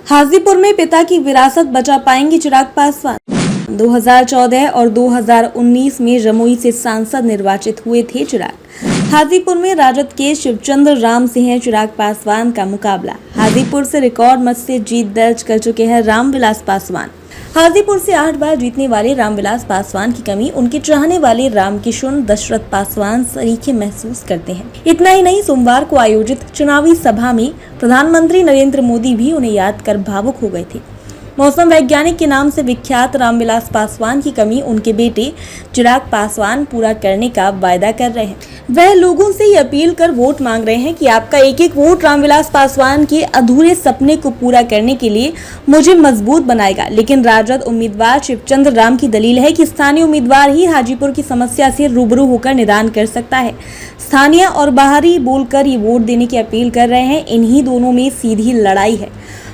हाजीपुर में पिता की विरासत बचा पाएंगे चिराग पासवान। 2014 और 2019 में जमुई से सांसद निर्वाचित हुए थे चिराग। हाजीपुर में राजद के शिवचंद्र राम सिंह चिराग पासवान का मुकाबला। हाजीपुर से रिकॉर्ड मत से जीत दर्ज कर चुके हैं रामविलास पासवान। हाजीपुर से 8 बार जीतने वाले रामविलास पासवान की कमी उनके चाहने वाले रामकिशोर दशरथ पासवान सरीखे महसूस करते हैं। इतना ही नहीं, सोमवार को आयोजित चुनावी सभा में प्रधानमंत्री नरेंद्र मोदी भी उन्हें याद कर भावुक हो गए थे। मौसम वैज्ञानिक के नाम से विख्यात रामविलास पासवान की कमी उनके बेटे चिराग पासवान पूरा करने का वायदा कर रहे हैं। वह लोगों से ये अपील कर वोट मांग रहे हैं कि आपका एक एक वोट रामविलास पासवान के अधूरे सपने को पूरा करने के लिए मुझे मजबूत बनाएगा। लेकिन राजद उम्मीदवार शिवचंद्र राम की दलील है कि स्थानीय उम्मीदवार ही हाजीपुर की समस्या से रूबरू होकर निदान कर सकता है। स्थानीय और बाहरी बोलकर ये वोट देने की अपील कर रहे हैं। इन्हीं दोनों में सीधी लड़ाई है,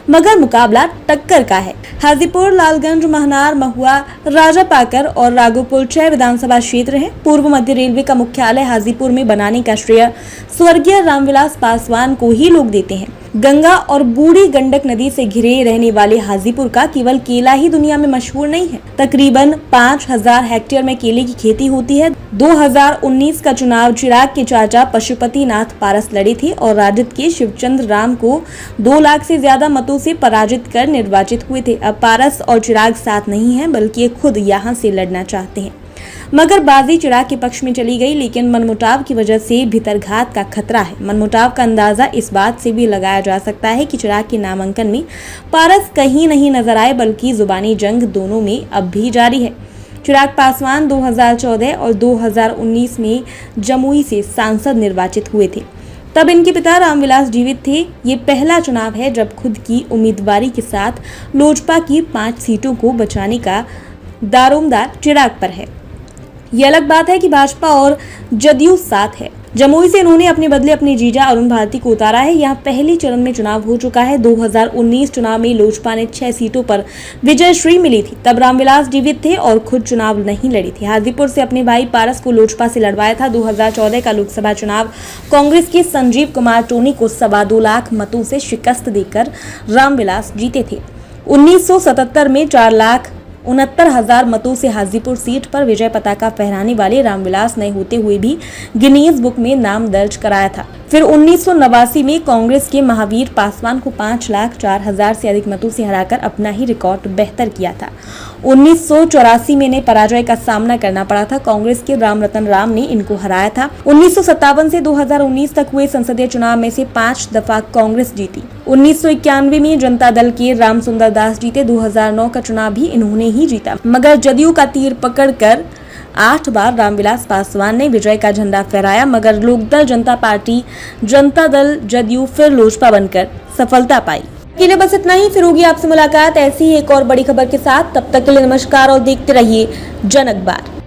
मगर मुकाबला टक्कर का है। हाजीपुर, लालगंज, महनार, महुआ, राजापाकर और राघोपुर 6 विधानसभा क्षेत्र हैं। पूर्व मध्य रेलवे का मुख्यालय हाजीपुर में बनाने का श्रेय स्वर्गीय रामविलास पासवान को ही लोग देते हैं। गंगा और बूढ़ी गंडक नदी से घिरे रहने वाले हाजीपुर का केवल केला ही दुनिया में मशहूर नहीं है। तकरीबन 5000 हेक्टेयर में केले की खेती होती है। 2019 का चुनाव चिराग के चाचा पशुपति नाथ पारस लड़े थे और राजद के शिवचंद्र राम को 2 लाख से ज्यादा मतों से पराजित कर निर्वाचित हुए थे। अब पारस और चिराग साथ नहीं है, बल्कि खुद यहाँ से लड़ना चाहते हैं। मगर बाजी चिराग के पक्ष में चली गई, लेकिन मनमुटाव की वजह से भीतरघात का खतरा है। मनमुटाव का अंदाजा इस बात से भी लगाया जा सकता है कि चिराग के नामांकन में पारस कहीं नहीं नजर आए, बल्कि जुबानी जंग दोनों में अब भी जारी है। चिराग पासवान 2014 और 2019 में जमुई से सांसद निर्वाचित हुए थे। तब इनके पिता रामविलास जीवित थे। ये पहला चुनाव है जब खुद की उम्मीदवारी के साथ लोजपा की 5 सीटों को बचाने का दारोमदार चिराग पर है। ये अलग बात है कि भाजपा और जदयू साथ है। जमुई से इन्होंने अपने बदले अपने जीजा अरुण भारती को उतारा है। यहाँ पहले चरण में चुनाव हो चुका है। 2019 चुनाव में लोजपा ने 6 सीटों पर विजय श्री मिली थी। तब रामविलास जीवित थे और खुद चुनाव नहीं लड़ी थी। हाजीपुर से अपने भाई पारस को लोजपा से लड़वाया था। 2014 का लोकसभा चुनाव कांग्रेस के संजीव कुमार टोनी को 2.25 लाख मतों से शिकस्त देकर रामविलास जीते थे। 1977 में 4,69,000 मतों से हाजीपुर सीट पर विजय पताका फहराने वाले रामविलास ने होते हुए भी गिनीज बुक में नाम दर्ज कराया था। फिर 1989 में कांग्रेस के महावीर पासवान को 5,04,000 से अधिक मतों से हराकर अपना ही रिकॉर्ड बेहतर किया था। 1984 में इन्हें पराजय का सामना करना पड़ा था। कांग्रेस के रामरतन राम ने इनको हराया था। 1957 से 2019 तक हुए संसदीय चुनाव में से 5 दफा कांग्रेस जीती। 1991 में जनता दल के रामसुंदर दास जीते। 2009 का चुनाव भी इन्होंने ही जीता, मगर जदयू का तीर पकड़कर 8 बार रामविलास पासवान ने विजय का झंडा फहराया। मगर लोकदल जनता पार्टी, जनता दल, जदयू फिर लोजपा बनकर सफलता पाई। के लिए बस इतना ही। फिर होगी आपसे मुलाकात ऐसी ही एक और बड़ी खबर के साथ। तब तक के लिए नमस्कार और देखते रहिए जन अखबार।